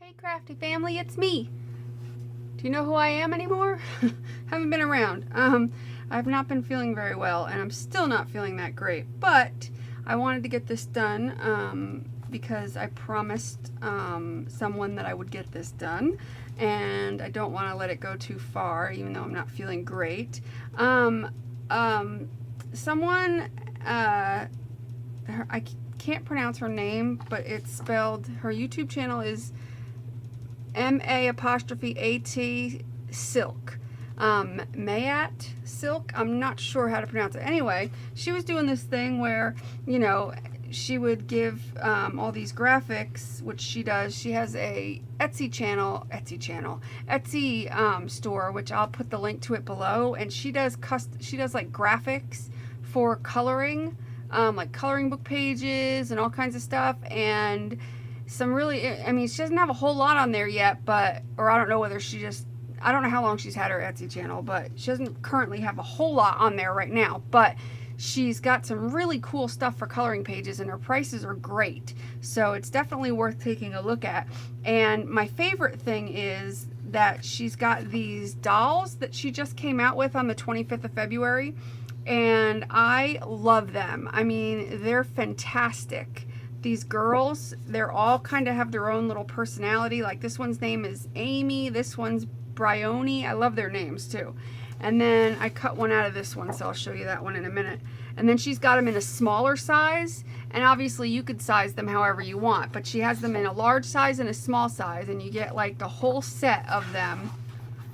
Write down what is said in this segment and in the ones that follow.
Hey crafty family, it's me. Do you know who I am anymore? Haven't been around. I've not been feeling very well and I'm still not feeling that great, but I wanted to get this done because I promised someone that I would get this done, and I don't want to let it go too far even though I'm not feeling great. Someone, I can't pronounce her name, but it's spelled, her YouTube channel is MA''AT Silk. Mayat Silk. I'm not sure how to pronounce it. Anyway, she was doing this thing where, she would give all these graphics, which she does. She has a Etsy store, which I'll put the link to it below. And she does like graphics for coloring, like coloring book pages and all kinds of stuff. And some really, she doesn't have a whole lot on there yet, or I don't know whether I don't know how long she's had her Etsy channel, but she doesn't currently have a whole lot on there right now, but she's got some really cool stuff for coloring pages and her prices are great. So it's definitely worth taking a look at. And my favorite thing is that she's got these dolls that she just came out with on the 25th of February, and I love them. They're fantastic. These girls, they're all kind of have their own little personality. Like this one's name is Amy, this one's Bryony. I love their names too. And then I cut one out of this one, so I'll show you that one in a minute. And then she's got them in a smaller size, and obviously you could size them however you want, but she has them in a large size and a small size, and you get like the whole set of them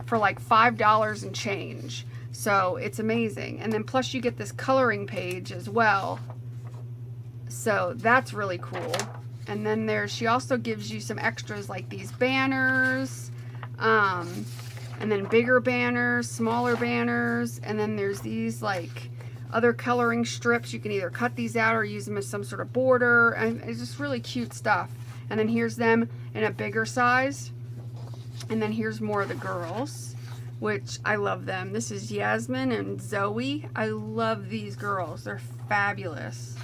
for like $5 and change. So it's amazing. And then plus you get this coloring page as well. So that's really cool. And then she also gives you some extras like these banners, and then bigger banners, smaller banners, and then there's these like other coloring strips. You can either cut these out or use them as some sort of border, and it's just really cute stuff. And then here's them in a bigger size. And then here's more of the girls, which I love them. This is Yasmin and Zoe. I love these girls. They're fabulous.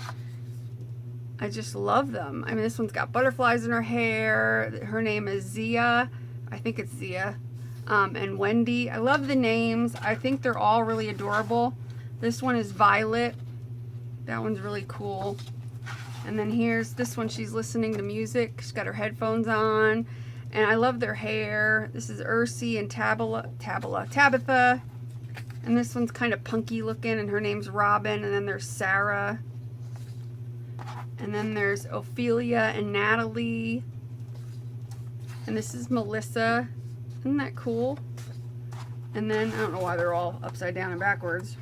I just love them. This one's got butterflies in her hair. Her name is Zia. I think it's Zia. And Wendy. I love the names. I think they're all really adorable. This one is Violet. That one's really cool. And then here's this one. She's listening to music. She's got her headphones on. And I love their hair. This is Ursi and Tabitha. And this one's kind of punky looking, and her name's Robin. And then there's Sarah. And then there's Ophelia and Natalie. And this is Melissa. Isn't that cool? And then, I don't know why they're all upside down and backwards.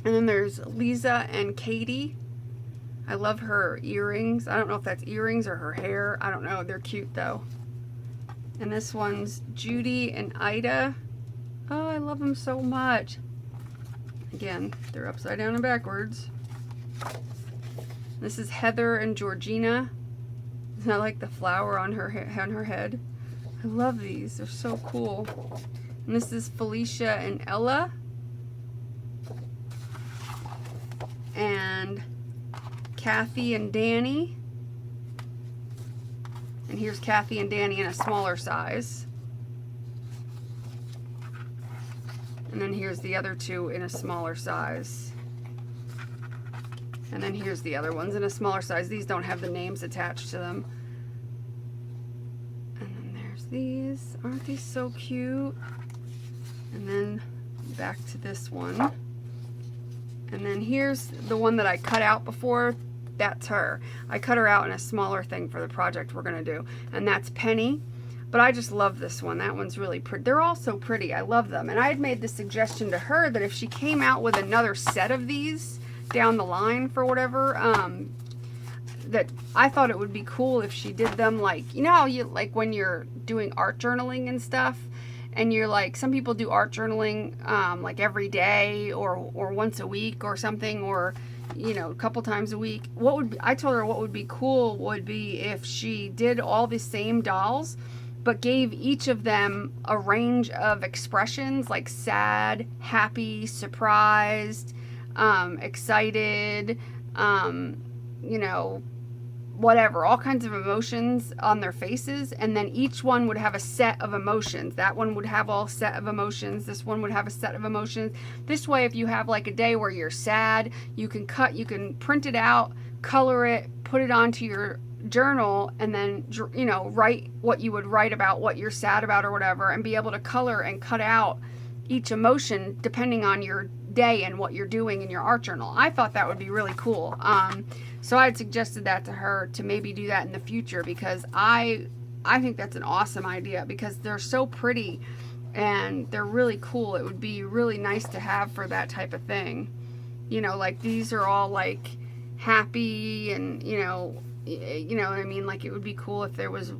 And then there's Lisa and Katie. I love her earrings. I don't know if that's earrings or her hair. I don't know. They're cute though. And this one's Judy and Ida. Oh, I love them so much. Again, they're upside down and backwards. This is Heather and Georgina. Isn't that like the flower on her head? I love these. They're so cool. And this is Felicia and Ella. And Kathy and Danny. And here's Kathy and Danny in a smaller size. And then here's the other two in a smaller size. And then here's the other ones in a smaller size. These don't have the names attached to them. And then there's these. Aren't these so cute? And then back to this one. And then here's the one that I cut out before. That's her. I cut her out in a smaller thing for the project we're going to do. And that's Penny. But I just love this one. That one's really pretty. They're all so pretty. I love them. And I had made the suggestion to her that if she came out with another set of these down the line for whatever, that I thought it would be cool if she did them like, how you like when you're doing art journaling and stuff, and you're like, some people do art journaling like every day or once a week or something, or a couple times a week. I told her what would be cool would be if she did all the same dolls but gave each of them a range of expressions like sad, happy, surprised, excited, whatever, all kinds of emotions on their faces, and then each one would have a set of emotions. That one would have all set of emotions. This one would have a set of emotions. This way, if you have like a day where you're sad, you can print it out, color it, put it onto your journal, and then, you know, write what you would write about what you're sad about or whatever, and be able to color and cut out each emotion depending on your day and what you're doing in your art journal. I thought that would be really cool. So I had suggested that to her to maybe do that in the future, because I think that's an awesome idea, because they're so pretty and they're really cool. It would be really nice to have for that type of thing. You know, like these are all like happy, and you know what I mean? Like it would be cool if there was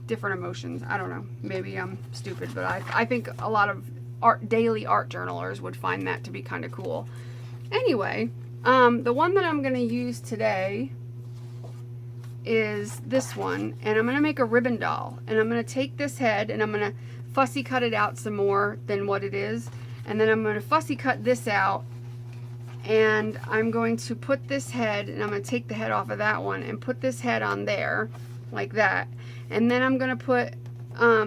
different emotions. I don't know. Maybe I'm stupid, but I think a lot of daily art journalers would find that to be kind of cool. Anyway, the one that I'm going to use today is this one, and I'm going to make a ribbon doll, and I'm going to take this head and I'm going to fussy cut it out some more than what it is, and then I'm going to fussy cut this out, and I'm going to put this head, and I'm going to take the head off of that one and put this head on there like that, and then I'm going to put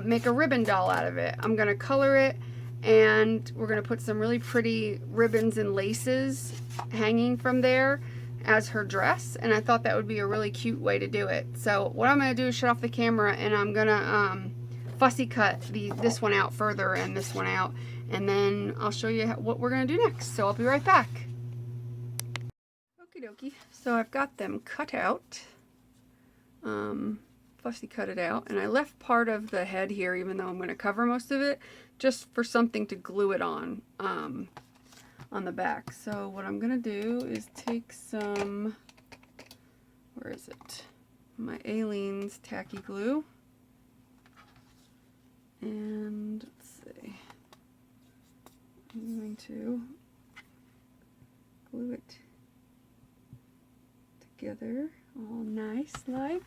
make a ribbon doll out of it. I'm going to color it, and we're going to put some really pretty ribbons and laces hanging from there as her dress, and I thought that would be a really cute way to do it. So what I'm going to do is shut off the camera, and I'm going to fussy cut this one out further and this one out, and then I'll show you what we're going to do next. So I'll be right back. Okie dokie. So I've got them cut out. Fussy cut it out, and I left part of the head here, even though I'm going to cover most of it, just for something to glue it on the back. So what I'm going to do is take some, where is it? My Aleene's tacky glue, and let's see, I'm going to glue it together all nice like.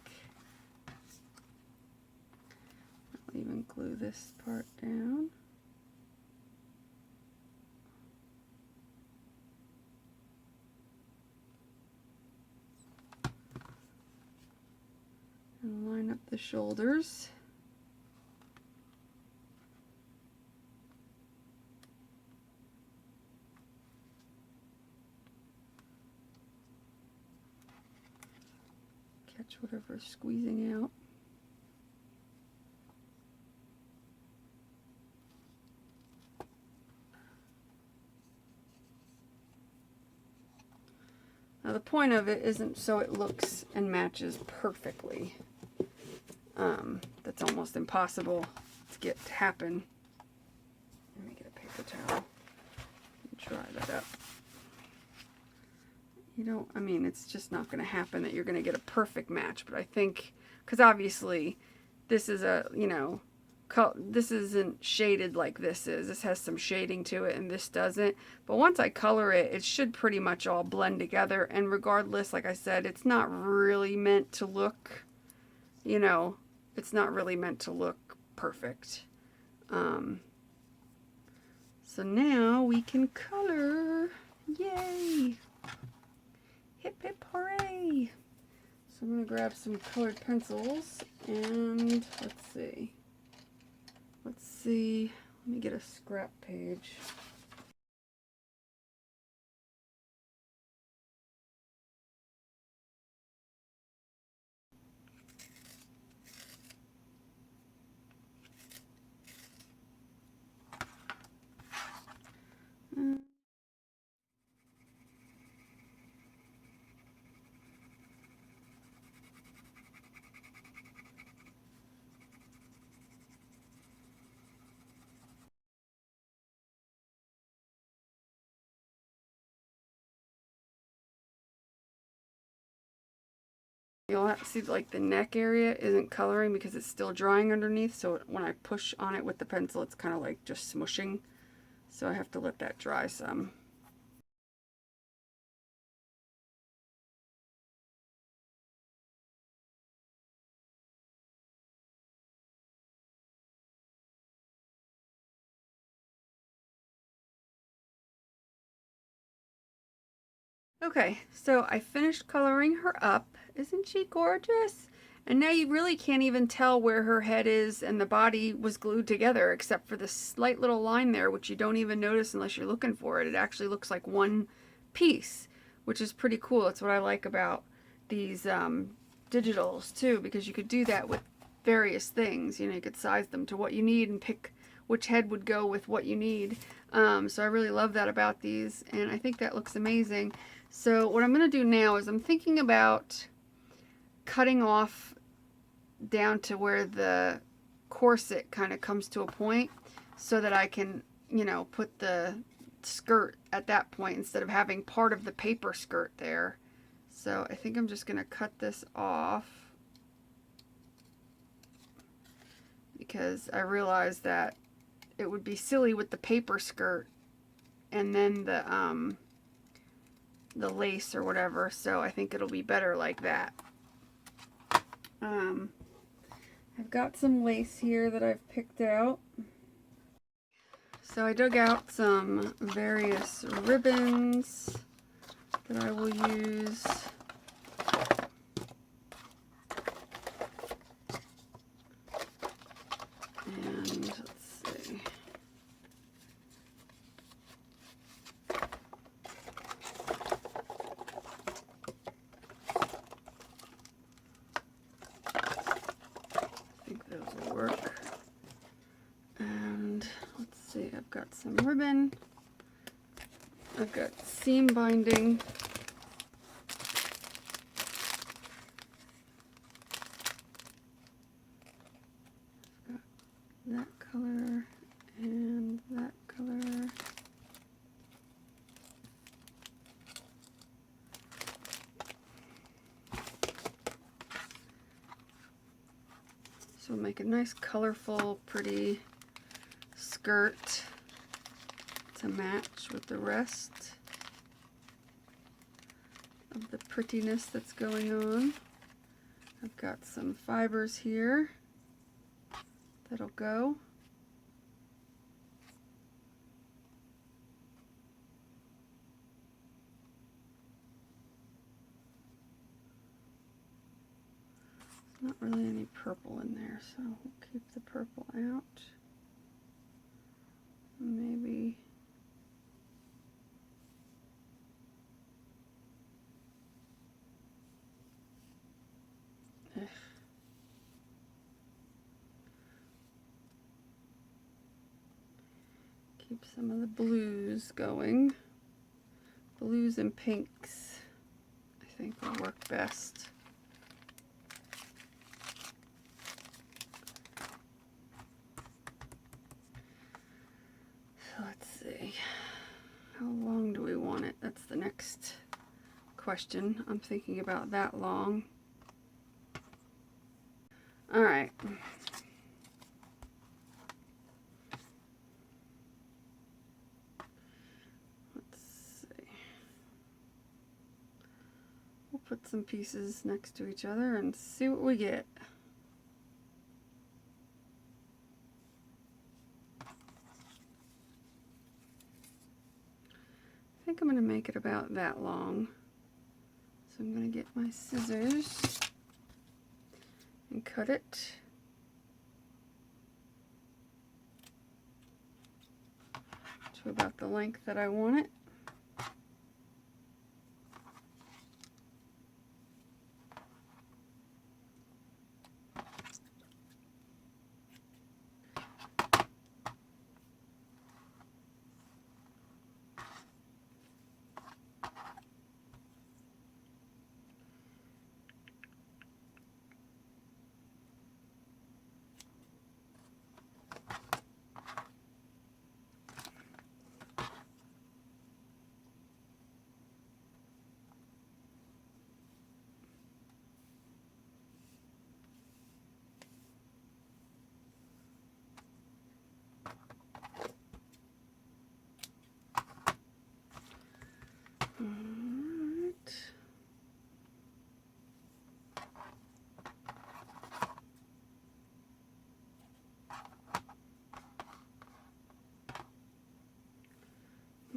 I'll even glue this part down. And line up the shoulders. Catch whatever's squeezing out. Now the point of it isn't so it looks and matches perfectly. That's almost impossible to get to happen. Let me get a paper towel and dry that up. You don't, I mean, it's just not going to happen that you're going to get a perfect match, but I think, because obviously this is a, you know, this isn't shaded like this is. This has some shading to it and this doesn't. But once I color it, it should pretty much all blend together. And regardless, like I said, it's not really meant to look, you know, it's not really meant to look perfect. So now we can color. Yay! Hip hip hooray! So I'm going to grab some colored pencils and let's see. Let me get a scrap page. You'll have to see like the neck area isn't coloring because it's still drying underneath, so when I push on it with the pencil it's kind of like just smushing, so I have to let that dry some. Okay, so I finished coloring her up, Isn't she gorgeous? And now you really can't even tell where her head is and the body was glued together except for this slight little line there, which you don't even notice unless you're looking for it. It actually looks like one piece, which is pretty cool. That's what I like about these digitals too, because you could do that with various things. You know, you could size them to what you need and pick which head would go with what you need. So I really love that about these, and I think that looks amazing. So what I'm going to do now is I'm thinking about cutting off down to where the corset kind of comes to a point so that I can, you know, put the skirt at that point instead of having part of the paper skirt there. So I think I'm just going to cut this off because I realized that it would be silly with the paper skirt and then the lace or whatever, so I think it'll be better like that. I've got some lace here that I've picked out. So I dug out some various ribbons that I will use. And let's see. Work. And let's see, I've got some ribbon, I've got seam binding, I've got that color and that color. So we'll make a nice, colorful, pretty skirt to match with the rest of the prettiness that's going on. I've got some fibers here that'll go. Not really any purple in there, so we'll keep the purple out. Maybe keep some of the blues going. Blues and pinks, I think, will work best. Let's see, how long do we want it? That's the next question. I'm thinking about that long. All right. Let's see. We'll put some pieces next to each other and see what we get. I think I'm going to make it about that long. So I'm going to get my scissors and cut it. To about the length that I want it.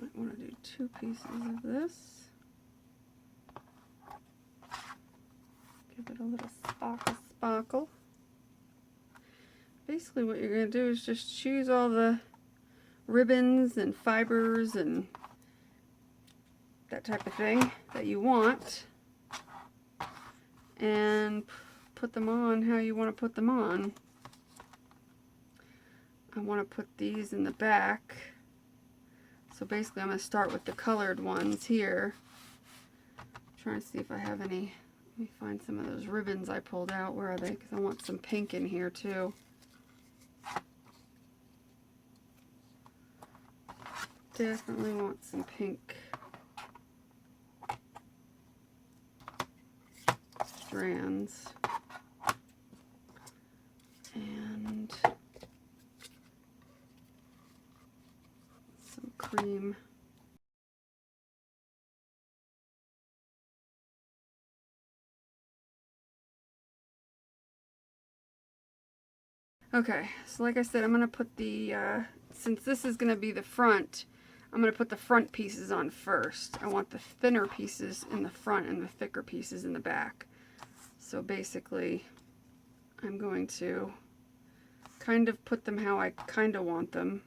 Might want to do 2 pieces of this. Sparkle, sparkle. Basically what you're going to do is just choose all the ribbons and fibers and that type of thing that you want and put them on how you want to put them on. I want to put these in the back. So basically I'm going to start with the colored ones here. I'm trying to see if I have any. Let me find some of those ribbons I pulled out. Where are they? Because I want some pink in here too. Definitely want some pink strands. And some cream. Okay, so like I said, I'm going to put the, since this is going to be the front, I'm going to put the front pieces on first. I want the thinner pieces in the front and the thicker pieces in the back. So basically, I'm going to kind of put them how I kind of want them.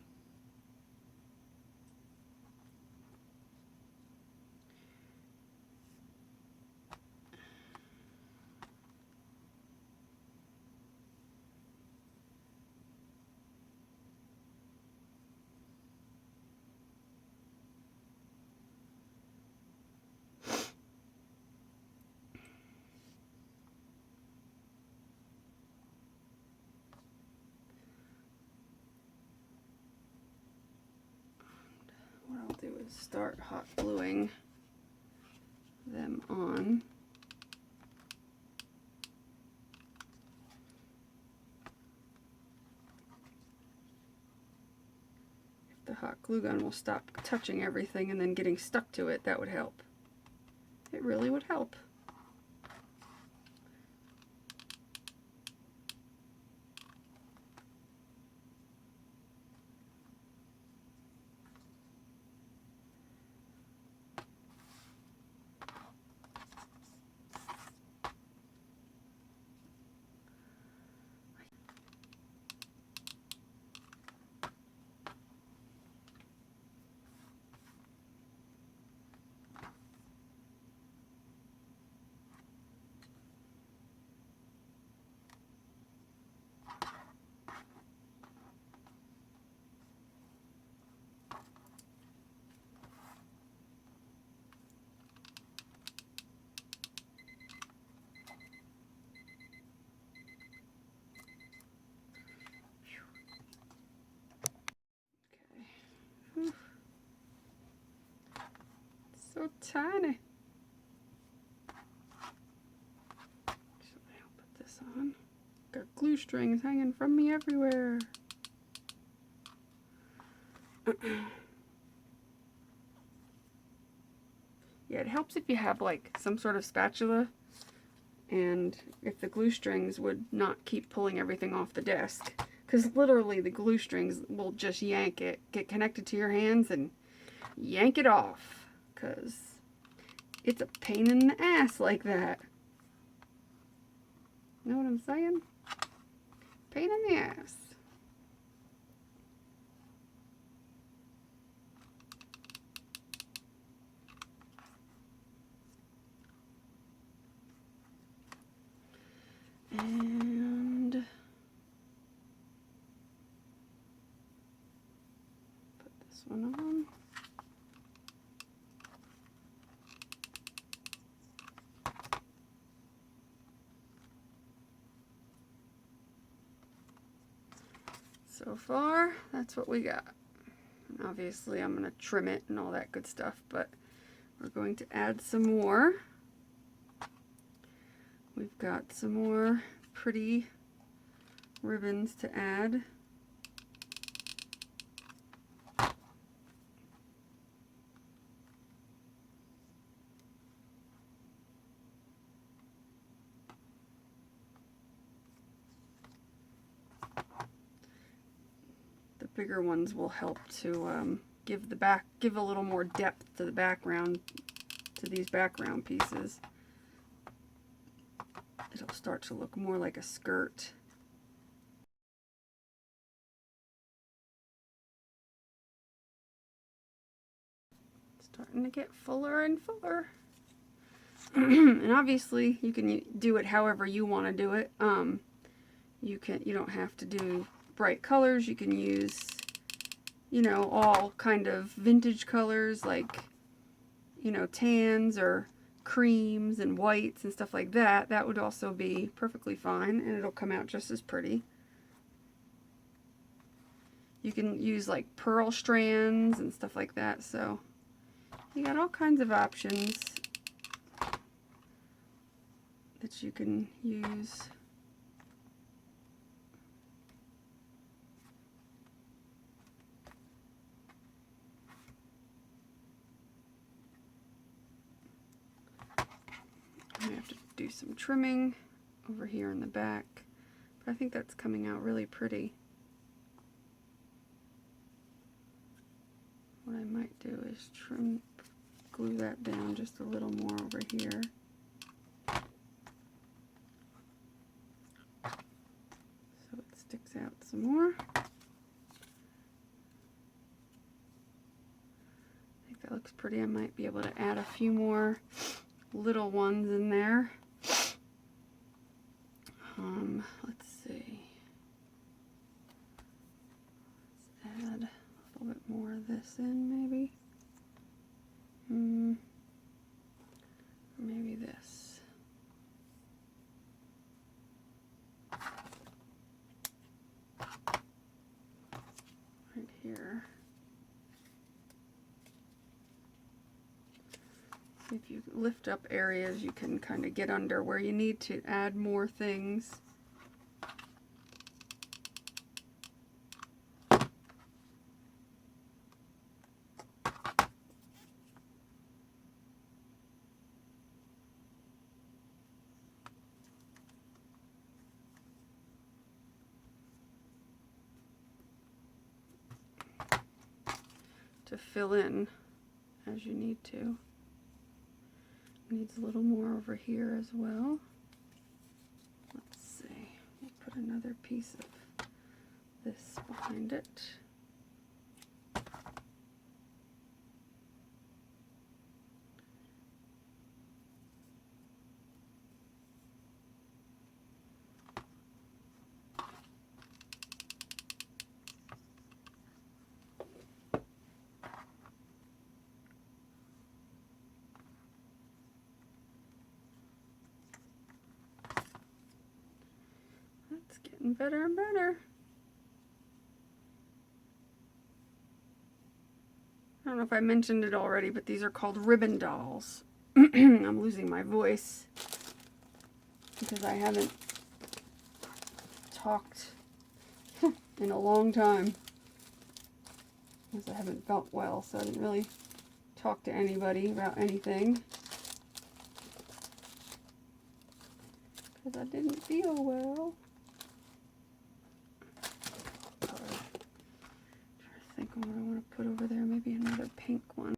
What I'll do is start hot gluing them on. If the hot glue gun will stop touching everything and then getting stuck to it, that would help. It really would help. Whew. So tiny. So I'll put this on. Got glue strings hanging from me everywhere. Yeah, it helps if you have like some sort of spatula, and if the glue strings would not keep pulling everything off the desk, because literally the glue strings will just yank it, get connected to your hands and yank it off, because it's a pain in the ass like that. Know what I'm saying? Pain in the ass. And put this one on. So far, that's what we got. And obviously, I'm going to trim it and all that good stuff, but we're going to add some more. We've got some more pretty ribbons to add. The bigger ones will help to give a little more depth to the background, to these background pieces. it'll start to look more like a skirt. Starting to get fuller and fuller. And obviously you can do it however you want to do it. You don't have to do bright colors. You can use, you know, all kind of vintage colors like, you know, tans or creams and whites and stuff like that. That would also be perfectly fine, and it'll come out just as pretty. You can use like pearl strands and stuff like that, so you got all kinds of options that you can use. I have to do some trimming over here in the back, but I think that's coming out really pretty. What I might do is glue that down just a little more over here. So it sticks out some more. I think that looks pretty. I might be able to add a few more little ones in there. Let's see. Let's add a little bit more of this in, maybe. Maybe this. Right here. If you lift up areas, you can kind of get under where you need to add more things. To fill in as you need to. Needs a little more over here as well. Let's see. We'll put another piece of this behind it. That's getting better and better. I don't know if I mentioned it already, but these are called ribbon dolls. I'm losing my voice because I haven't talked in a long time. Because I haven't felt well, so I didn't really talk to anybody about anything. Because I didn't feel well. I think what I want to put over there, maybe another pink one.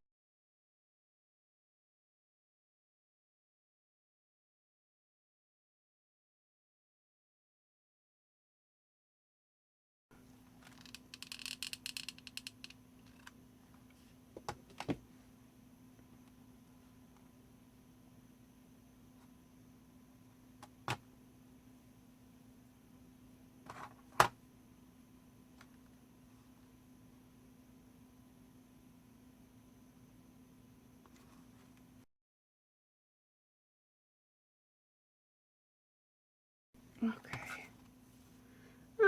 Okay.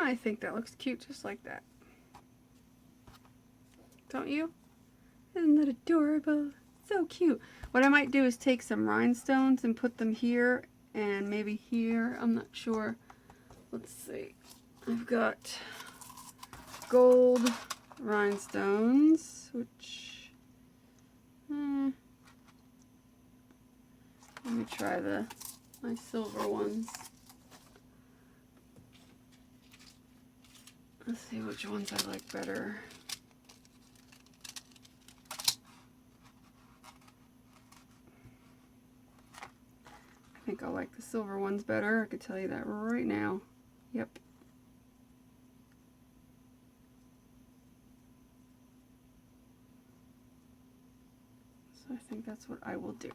I think that looks cute just like that. Don't you? Isn't that adorable? So cute. What I might do is take some rhinestones and put them here and maybe here. I'm not sure. Let's see. I've got gold rhinestones, which let me try my silver ones. Let's see which ones I like better. I think I'll like the silver ones better. I could tell you that right now. Yep. So I think that's what I will do.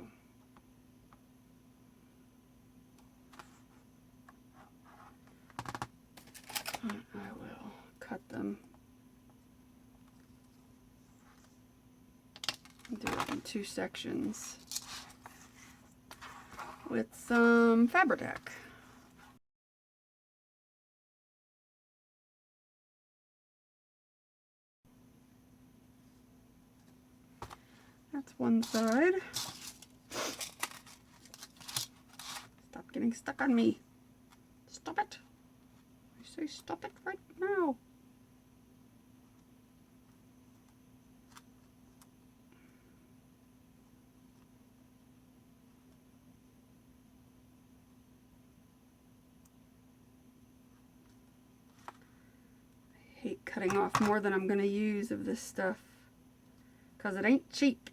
And I will cut them and do it in 2 sections with some Fabri-Tac. That's one side. Stop getting stuck on me. Stop it. I say stop it right now. I hate cutting off more than I'm going to use of this stuff because it ain't cheap.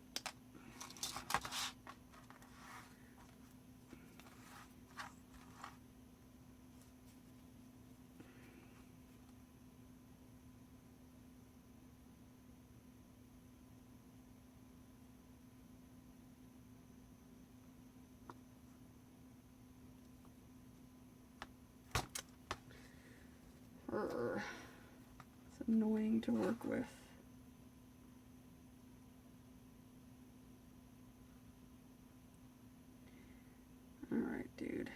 It's annoying to work with. All right, dude.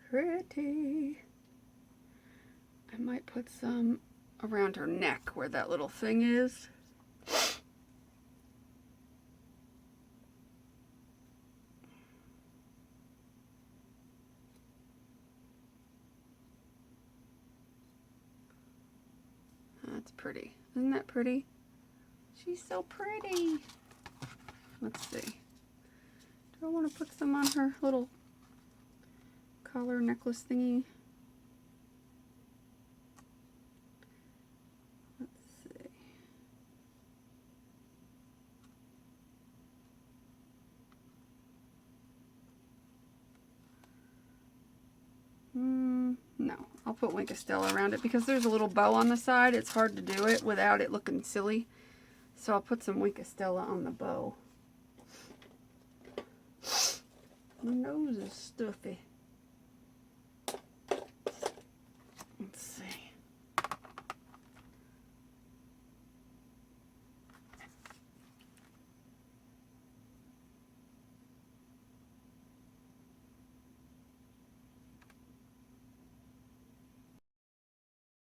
Pretty. I might put some around her neck where that little thing is. That's pretty. Isn't that pretty? She's so pretty. Let's see. Do I want to put some on her little collar necklace thingy? Let's see. No, I'll put Wink of Stella around it because there's a little bow on the side. It's hard to do it without it looking silly. So I'll put some Wink of Stella on the bow. My nose is stuffy. Let's see.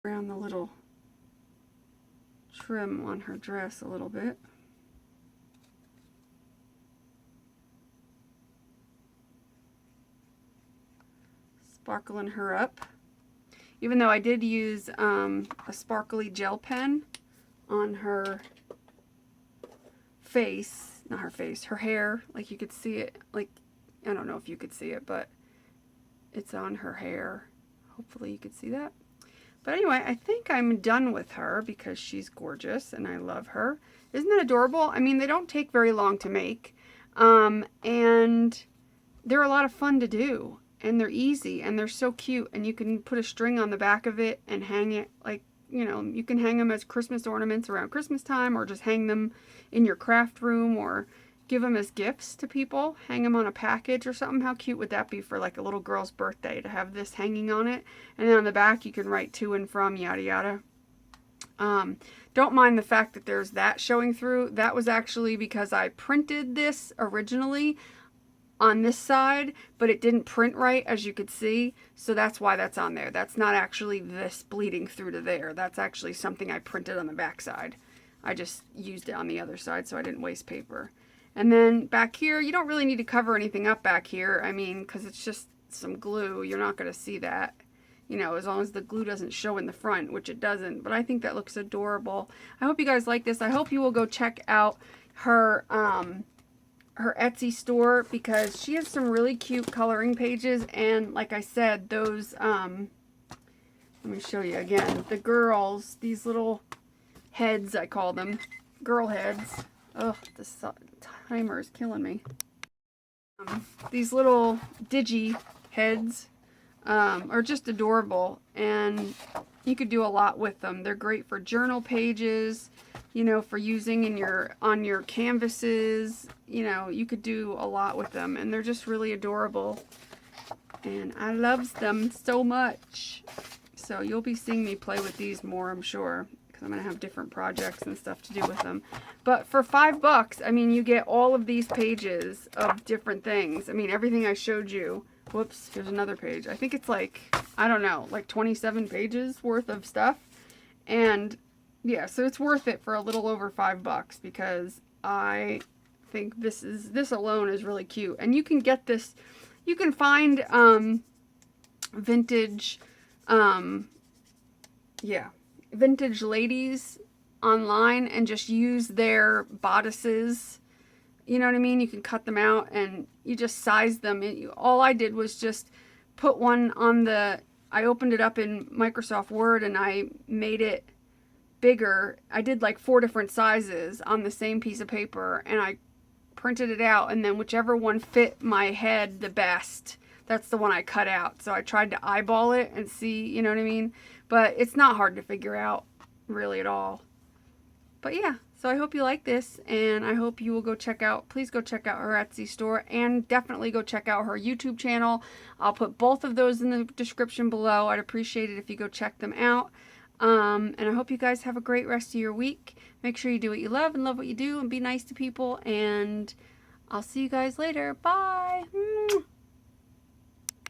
Around the little trim on her dress a little bit. Sparkling her up. Even though I did use a sparkly gel pen on her face, not her face, her hair, like you could see it, like, I don't know if you could see it, but it's on her hair. Hopefully you could see that. But anyway, I think I'm done with her because she's gorgeous and I love her. Isn't that adorable? I mean, they don't take very long to make. And they're a lot of fun to do. And they're easy and they're so cute. And you can put a string on the back of it and hang it, like, you know, you can hang them as Christmas ornaments around Christmas time, or just hang them in your craft room, or give them as gifts to people. Hang them on a package or something. How cute would that be for like a little girl's birthday to have this hanging on it? And then on the back you can write to and from, yada yada. Don't mind the fact that there's that showing through. That was actually because I printed this originally on this side, but it didn't print right, as you could see. So that's why that's on there. That's not actually this bleeding through to there. That's actually something I printed on the back side. I just used it on the other side so I didn't waste paper. And then back here, you don't really need to cover anything up back here. I mean, because it's just some glue. You're not going to see that, you know, as long as the glue doesn't show in the front, which it doesn't. But I think that looks adorable. I hope you guys like this. I hope you will go check out her her Etsy store, because she has some really cute coloring pages. And like I said, those let me show you again, the girls, these little heads, I call them girl heads. Ugh, this timer is killing me. These little digi heads are just adorable, and you could do a lot with them. They're great for journal pages, you know, for using in on your canvases. You know, you could do a lot with them, and they're just really adorable, and I love them so much. So you'll be seeing me play with these more, I'm sure, because I'm going to have different projects and stuff to do with them. But for $5, I mean, you get all of these pages of different things. I mean, everything I showed you. Whoops, here's another page. I think it's like, I don't know, like 27 pages worth of stuff. And yeah, so it's worth it for a little over $5, because I think this alone is really cute. And you can get this, you can find vintage vintage ladies online and just use their bodices. You know what I mean? You can cut them out and you just size them. All I did was just put one on I opened it up in Microsoft Word and I made it bigger. I did like 4 different sizes on the same piece of paper, and I printed it out, and then whichever one fit my head the best, that's the one I cut out. So I tried to eyeball it and see, you know what I mean? But it's not hard to figure out really at all. But yeah, so I hope you like this, and I hope you will go check out, please go check out her Etsy store, and definitely go check out her YouTube channel. I'll put both of those in the description below. I'd appreciate it if you go check them out. And I hope you guys have a great rest of your week. Make sure you do what you love and love what you do, and be nice to people, and I'll see you guys later. Bye!